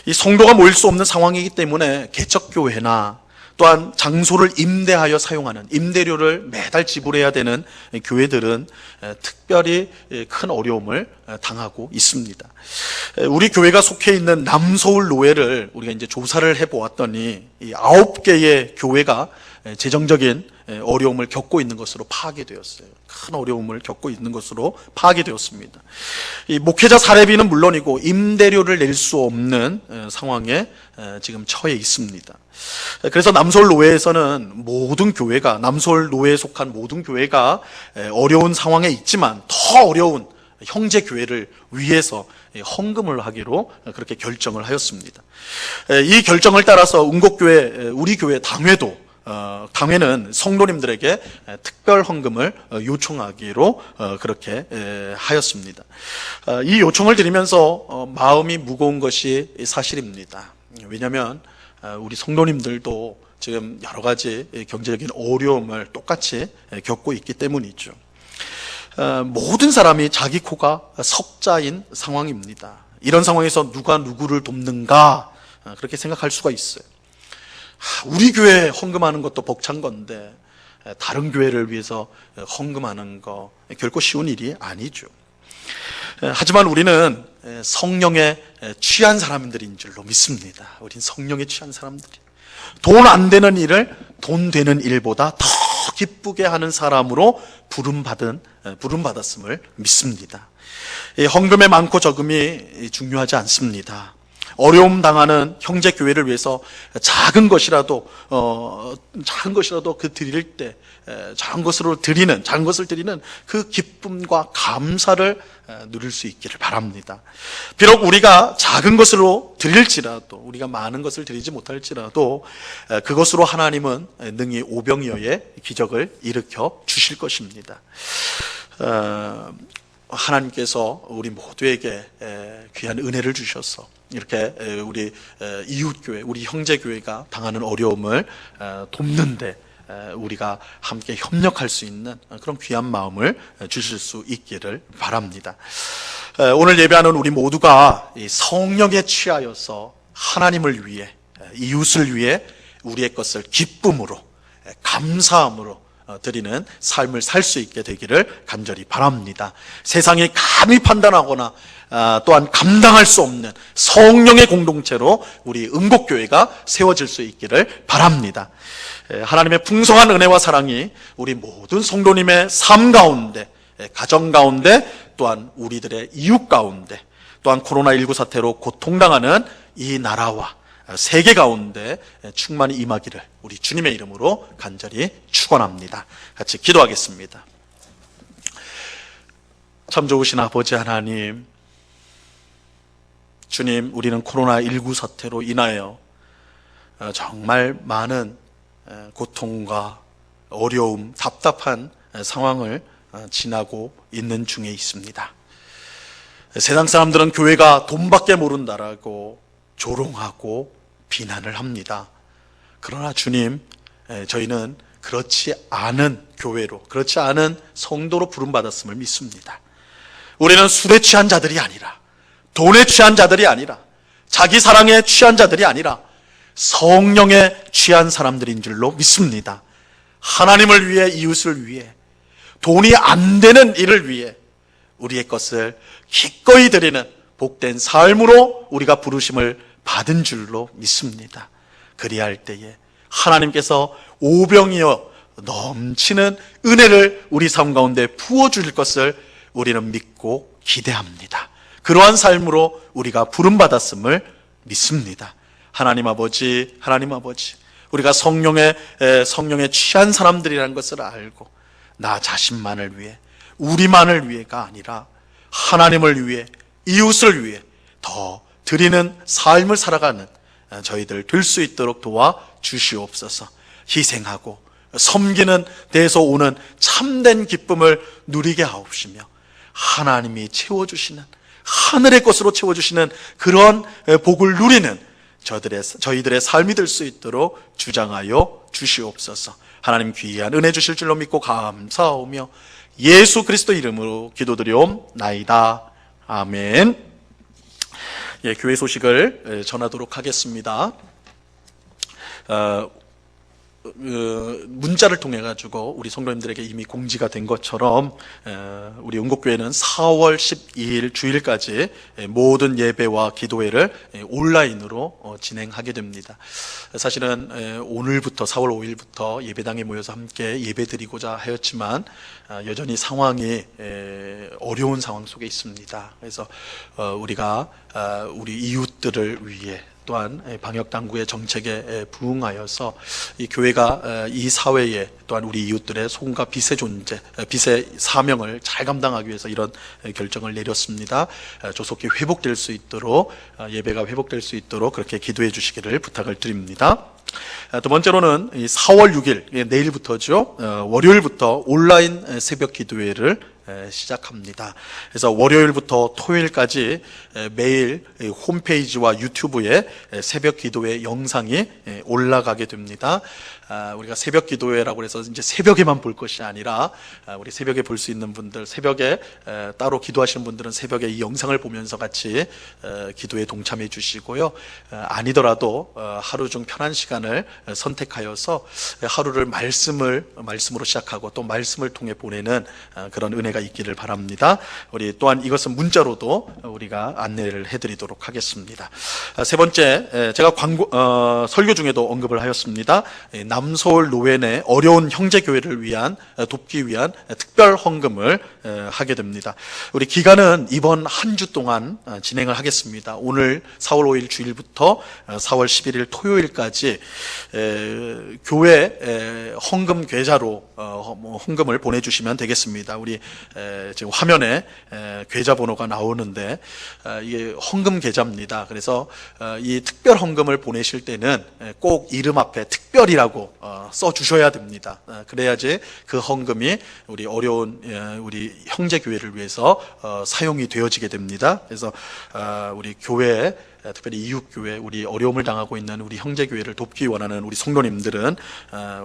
이 성도가 모일 수 없는 상황이기 때문에 개척교회나 또한 장소를 임대하여 사용하는 임대료를 매달 지불해야 되는 교회들은 특별히 큰 어려움을 당하고 있습니다. 우리 교회가 속해 있는 남서울 노회를 우리가 이제 조사를 해보았더니 이 9개의 교회가 재정적인 어려움을 겪고 있는 것으로 파악이 되었어요. 큰 어려움을 겪고 있는 것으로 파악이 되었습니다. 이 목회자 사례비는 물론이고 임대료를 낼 수 없는 상황에 지금 처해 있습니다. 그래서 남서울 노회에서는 모든 교회가, 남서울 노회에 속한 모든 교회가 어려운 상황에 있지만 더 어려운 형제 교회를 위해서 헌금을 하기로 그렇게 결정을 하였습니다. 이 결정을 따라서 운곡교회, 우리 교회 당회는 성도님들에게 특별 헌금을 요청하기로 그렇게 하였습니다. 이 요청을 드리면서 마음이 무거운 것이 사실입니다. 왜냐하면 우리 성도님들도 지금 여러 가지 경제적인 어려움을 똑같이 겪고 있기 때문이죠. 모든 사람이 자기 코가 석자인 상황입니다. 이런 상황에서 누가 누구를 돕는가, 그렇게 생각할 수가 있어요. 우리 교회 헌금하는 것도 벅찬 건데 다른 교회를 위해서 헌금하는 거 결코 쉬운 일이 아니죠. 하지만 우리는 성령에 취한 사람들인 줄로 믿습니다. 우린 성령에 취한 사람들이 돈 안 되는 일을 돈 되는 일보다 더 기쁘게 하는 사람으로 부름받았음을 믿습니다. 이 헌금의 많고 적음이 중요하지 않습니다. 어려움 당하는 형제 교회를 위해서 작은 것이라도 그 드릴 때 작은 것을 드리는 그 기쁨과 감사를 누릴 수 있기를 바랍니다. 비록 우리가 작은 것으로 드릴지라도, 우리가 많은 것을 드리지 못할지라도 그것으로 하나님은 능히 오병이어의 기적을 일으켜 주실 것입니다. 하나님께서 우리 모두에게 귀한 은혜를 주셔서 이렇게 우리 이웃교회, 우리 형제교회가 당하는 어려움을 돕는데 우리가 함께 협력할 수 있는 그런 귀한 마음을 주실 수 있기를 바랍니다. 오늘 예배하는 우리 모두가 성령에 취하여서 하나님을 위해, 이웃을 위해 우리의 것을 기쁨으로, 감사함으로 드리는 삶을 살 수 있게 되기를 간절히 바랍니다. 세상이 감히 판단하거나 또한 감당할 수 없는 성령의 공동체로 우리 응곡교회가 세워질 수 있기를 바랍니다. 하나님의 풍성한 은혜와 사랑이 우리 모든 성도님의 삶 가운데, 가정 가운데, 또한 우리들의 이웃 가운데, 또한 코로나19 사태로 고통당하는 이 나라와 세계 가운데 충만히 임하기를 우리 주님의 이름으로 간절히 축원합니다. 같이 기도하겠습니다. 참 좋으신 아버지 하나님, 주님, 우리는 코로나19 사태로 인하여 정말 많은 고통과 어려움, 답답한 상황을 지나고 있는 중에 있습니다. 세상 사람들은 교회가 돈밖에 모른다라고 조롱하고 비난을 합니다. 그러나 주님, 저희는 그렇지 않은 교회로, 그렇지 않은 성도로 부름받았음을 믿습니다. 우리는 술에 취한 자들이 아니라, 돈에 취한 자들이 아니라, 자기 사랑에 취한 자들이 아니라 성령에 취한 사람들인 줄로 믿습니다. 하나님을 위해, 이웃을 위해, 돈이 안 되는 일을 위해 우리의 것을 기꺼이 드리는 복된 삶으로 우리가 부르심을 받은 줄로 믿습니다. 그리할 때에 하나님께서 오병이어 넘치는 은혜를 우리 삶 가운데 부어주실 것을 우리는 믿고 기대합니다. 그러한 삶으로 우리가 부름받았음을 믿습니다. 하나님 아버지, 우리가 성령에 취한 사람들이라는 것을 알고 나 자신만을 위해, 우리만을 위해가 아니라 하나님을 위해, 이웃을 위해 더 드리는 삶을 살아가는 저희들 될 수 있도록 도와 주시옵소서. 희생하고 섬기는 데에서 오는 참된 기쁨을 누리게 하옵시며 하나님이 채워주시는, 하늘의 것으로 채워주시는 그런 복을 누리는 저희들의 삶이 될 수 있도록 주장하여 주시옵소서. 하나님 귀한 은혜 주실 줄로 믿고 감사하오며 예수 그리스도 이름으로 기도드리옵나이다. 아멘. 예, 교회 소식을 전하도록 하겠습니다. 문자를 통해 가지고 우리 성도님들에게 이미 공지가 된 것처럼 우리 응곡교회는 4월 12일 주일까지 모든 예배와 기도회를 온라인으로 진행하게 됩니다. 사실은 오늘부터 4월 5일부터 예배당에 모여서 함께 예배드리고자 하였지만 여전히 상황이 어려운 상황 속에 있습니다. 그래서 우리가 우리 이웃들을 위해 또한 방역당국의 정책에 부응하여서 이 교회가 이 사회에 또한 우리 이웃들의 소금과 빛의 존재, 빛의 사명을 잘 감당하기 위해서 이런 결정을 내렸습니다. 조속히 회복될 수 있도록, 예배가 회복될 수 있도록 그렇게 기도해 주시기를 부탁을 드립니다. 두 번째로는 4월 6일, 내일부터죠. 월요일부터 온라인 새벽 기도회를 시작합니다. 그래서 월요일부터 토요일까지 매일 홈페이지와 유튜브에 새벽 기도회 영상이 올라가게 됩니다. 우리가 새벽 기도회라고 해서 이제 새벽에만 볼 것이 아니라 우리 새벽에 볼 수 있는 분들, 새벽에 따로 기도하시는 분들은 새벽에 이 영상을 보면서 같이 기도에 동참해 주시고요. 아니더라도 하루 중 편한 시간을 선택하여서 하루를 말씀으로 시작하고 또 말씀을 통해 보내는 그런 은혜가 있기를 바랍니다. 우리 또한 이것은 문자로도 우리가 안내를 해드리도록 하겠습니다. 세 번째, 제가 설교 중에도 언급을 하였습니다. 남서울 노웬의 어려운 형제교회를 위한 돕기 위한 특별 헌금을 하게 됩니다. 우리 기간은 이번 한 주 동안 진행을 하겠습니다. 오늘 4월 5일 주일부터 4월 11일 토요일까지 교회 헌금 계좌로 헌금을 보내주시면 되겠습니다. 우리 지금 화면에 계좌 번호가 나오는데 이게 헌금 계좌입니다. 그래서 이 특별 헌금을 보내실 때는 꼭 이름 앞에 특별이라고 써 주셔야 됩니다. 그래야지 그 헌금이 우리 어려운 우리 형제 교회를 위해서 사용이 되어지게 됩니다. 그래서 우리 교회, 특별히 이웃교회, 우리 어려움을 당하고 있는 우리 형제교회를 돕기 원하는 우리 성도님들은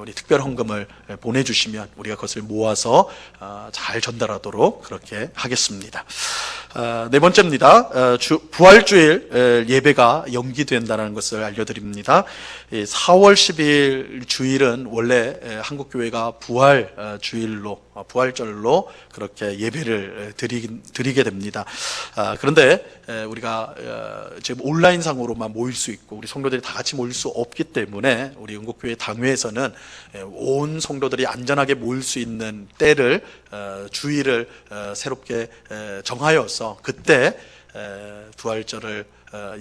우리 특별 헌금을 보내주시면 우리가 그것을 모아서 잘 전달하도록 그렇게 하겠습니다. 네 번째입니다. 부활주일 예배가 연기된다는 것을 알려드립니다. 4월 10일 주일은 원래 한국교회가 부활절로 그렇게 예배를 드리게 됩니다. 그런데 우리가 지금 온라인상으로만 모일 수 있고 우리 성도들이 다 같이 모일 수 없기 때문에 우리 은국교회 당회에서는 온 성도들이 안전하게 모일 수 있는 때를 주일을 새롭게 정하여서 그때 부활절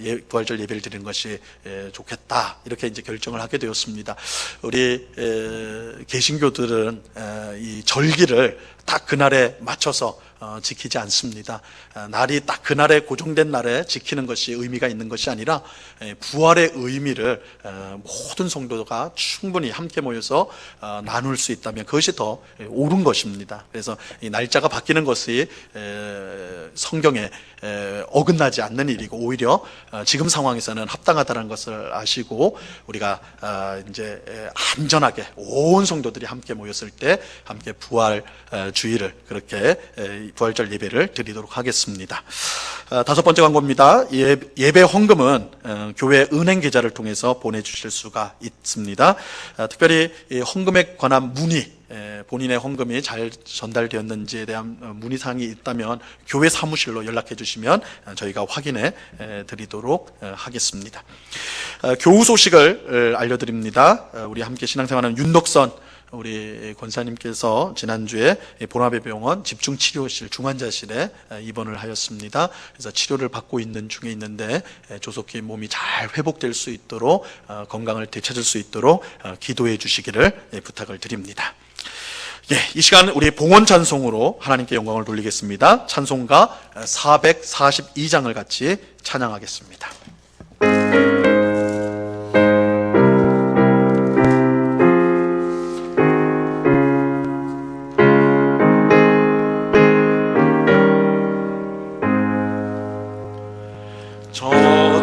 예배를 드리는 것이 좋겠다 이렇게 이제 결정을 하게 되었습니다. 우리 개신교들은 이 절기를 딱 그날에 맞춰서 지키지 않습니다. 날이 딱 그날에 고정된 날에 지키는 것이 의미가 있는 것이 아니라 부활의 의미를 모든 성도가 충분히 함께 모여서 나눌 수 있다면 그것이 더 옳은 것입니다. 그래서 이 날짜가 바뀌는 것이 성경에 어긋나지 않는 일이고 오히려 지금 상황에서는 합당하다는 것을 아시고 우리가 이제 안전하게 온 성도들이 함께 모였을 때 함께 부활 주일을 그렇게 부활절 예배를 드리도록 하겠습니다. 다섯 번째 광고입니다. 예배 헌금은 교회 은행 계좌를 통해서 보내주실 수가 있습니다. 특별히 헌금에 관한 문의, 본인의 헌금이 잘 전달되었는지에 대한 문의사항이 있다면 교회 사무실로 연락해 주시면 저희가 확인해 드리도록 하겠습니다. 교우 소식을 알려드립니다. 우리 함께 신앙생활하는 윤덕선 우리 권사님께서 지난주에 보나베병원 집중치료실 중환자실에 입원을 하였습니다. 그래서 치료를 받고 있는 중에 있는데 조속히 몸이 잘 회복될 수 있도록 건강을 되찾을 수 있도록 기도해 주시기를 부탁을 드립니다. 이 시간 우리 봉헌 찬송으로 하나님께 영광을 돌리겠습니다. 찬송가 442장을 같이 찬양하겠습니다. 서로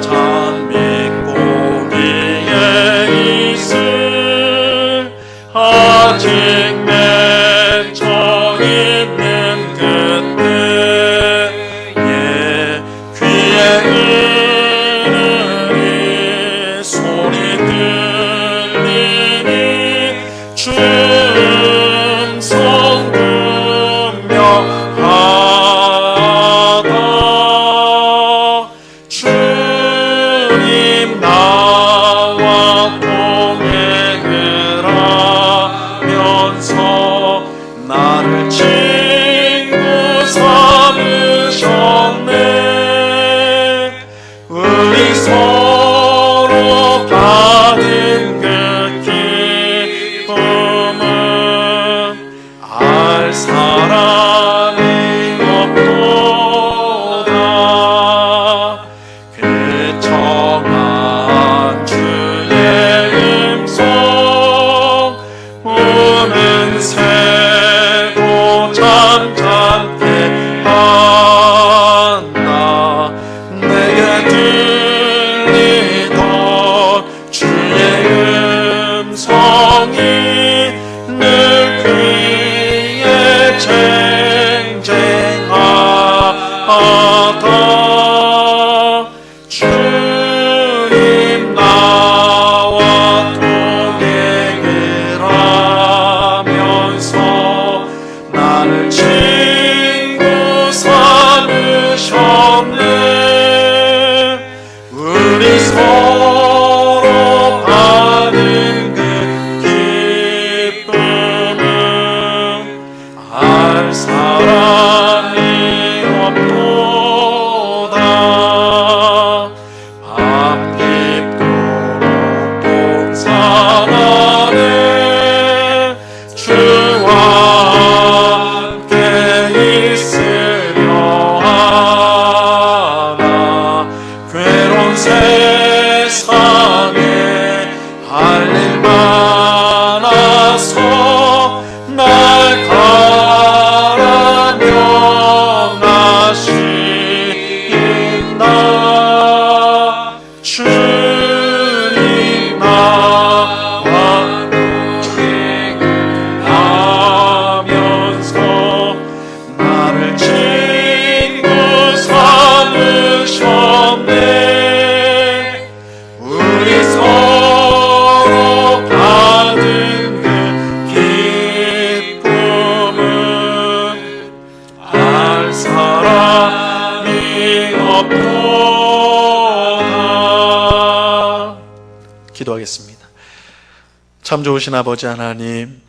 참 좋으신 아버지 하나님,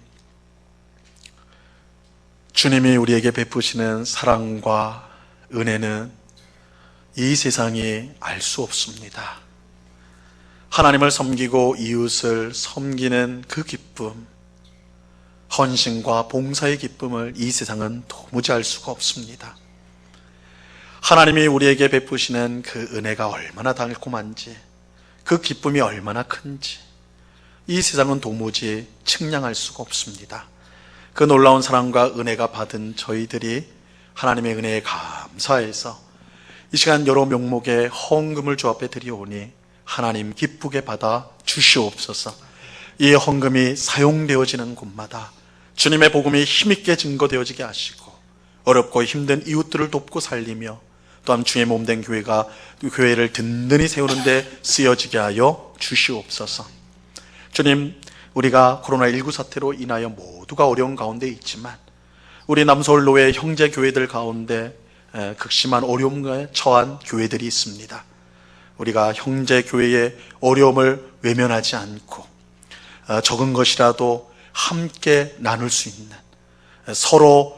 주님이 우리에게 베푸시는 사랑과 은혜는 이 세상이 알 수 없습니다. 하나님을 섬기고 이웃을 섬기는 그 기쁨, 헌신과 봉사의 기쁨을 이 세상은 도무지 알 수가 없습니다. 하나님이 우리에게 베푸시는 그 은혜가 얼마나 달콤한지, 그 기쁨이 얼마나 큰지 이 세상은 도무지 측량할 수가 없습니다. 그 놀라운 사랑과 은혜가 받은 저희들이 하나님의 은혜에 감사해서 이 시간 여러 명목의 헌금을 주 앞에 드리오니 하나님 기쁘게 받아 주시옵소서. 이 헌금이 사용되어지는 곳마다 주님의 복음이 힘있게 증거되어지게 하시고 어렵고 힘든 이웃들을 돕고 살리며 또한 주의 몸된 교회를 든든히 세우는 데 쓰여지게 하여 주시옵소서. 주님, 우리가 코로나19 사태로 인하여 모두가 어려운 가운데 있지만 우리 남서울 노회 형제 교회들 가운데 극심한 어려움에 처한 교회들이 있습니다. 우리가 형제 교회의 어려움을 외면하지 않고 적은 것이라도 함께 나눌 수 있는, 서로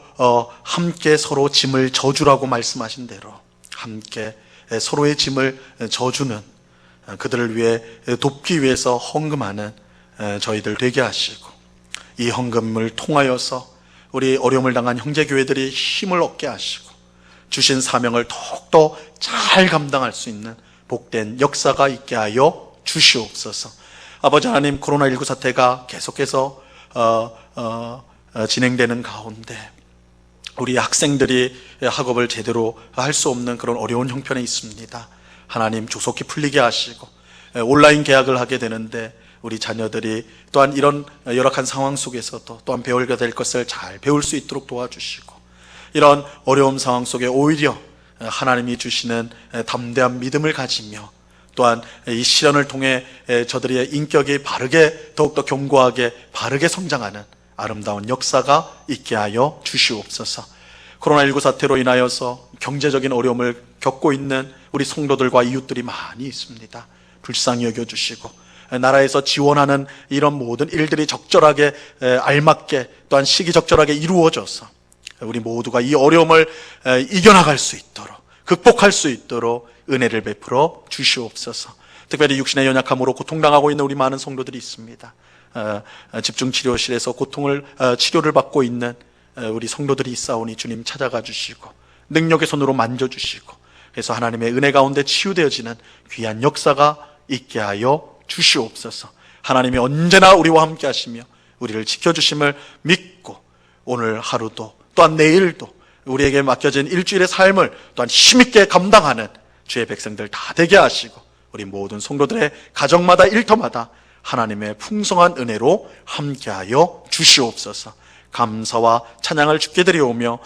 함께 서로 짐을 져주라고 말씀하신 대로 함께 서로의 짐을 져주는, 그들을 위해 돕기 위해서 헌금하는 저희들 되게 하시고, 이 헌금을 통하여서 우리 어려움을 당한 형제교회들이 힘을 얻게 하시고 주신 사명을 더욱더 잘 감당할 수 있는 복된 역사가 있게 하여 주시옵소서. 아버지 하나님, 코로나19 사태가 계속해서 진행되는 가운데 우리 학생들이 학업을 제대로 할 수 없는 그런 어려운 형편에 있습니다. 하나님, 조속히 풀리게 하시고 온라인 개학을 하게 되는데 우리 자녀들이 또한 이런 열악한 상황 속에서도 또한 배우게 될 것을 잘 배울 수 있도록 도와주시고, 이런 어려운 상황 속에 오히려 하나님이 주시는 담대한 믿음을 가지며 또한 이 시련을 통해 저들의 인격이 바르게, 더욱더 견고하게 바르게 성장하는 아름다운 역사가 있게 하여 주시옵소서. 코로나19 사태로 인하여서 경제적인 어려움을 겪고 있는 우리 성도들과 이웃들이 많이 있습니다. 불쌍히 여겨주시고 나라에서 지원하는 이런 모든 일들이 적절하게 알맞게 또한 시기적절하게 이루어져서 우리 모두가 이 어려움을 이겨나갈 수 있도록, 극복할 수 있도록 은혜를 베풀어 주시옵소서. 특별히 육신의 연약함으로 고통당하고 있는 우리 많은 성도들이 있습니다. 집중치료실에서 치료를 받고 있는 우리 성도들이 있사오니 주님 찾아가 주시고 능력의 손으로 만져주시고, 그래서 하나님의 은혜 가운데 치유되어지는 귀한 역사가 있게 하여 주시옵소서. 하나님이 언제나 우리와 함께 하시며 우리를 지켜주심을 믿고 오늘 하루도 또한 내일도 우리에게 맡겨진 일주일의 삶을 또한 힘있게 감당하는 주의 백성들 다 되게 하시고 우리 모든 성도들의 가정마다 일터마다 하나님의 풍성한 은혜로 함께하여 주시옵소서. 감사와 찬양을 주께 드리오며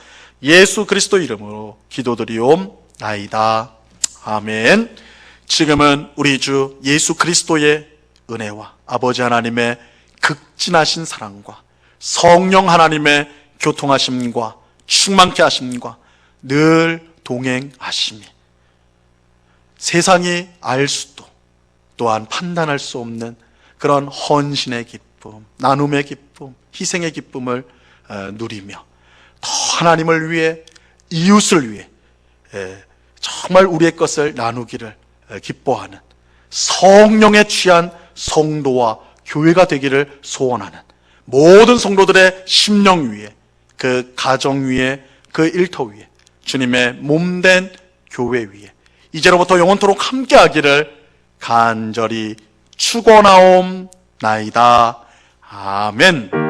예수 그리스도 이름으로 기도드리옵나이다. 아멘. 지금은 우리 주 예수 그리스도의 은혜와 아버지 하나님의 극진하신 사랑과 성령 하나님의 교통하심과 충만케 하심과 늘 동행하심이 세상이 알 수도 또한 판단할 수 없는 그런 헌신의 기쁨, 나눔의 기쁨, 희생의 기쁨을 누리며 더 하나님을 위해, 이웃을 위해 정말 우리의 것을 나누기를 기뻐하는 성령에 취한 성도와 교회가 되기를 소원하는 모든 성도들의 심령 위에, 그 가정 위에, 그 일터 위에, 주님의 몸된 교회 위에 이제로부터 영원토록 함께하기를 간절히 축원하옵나이다. 아멘.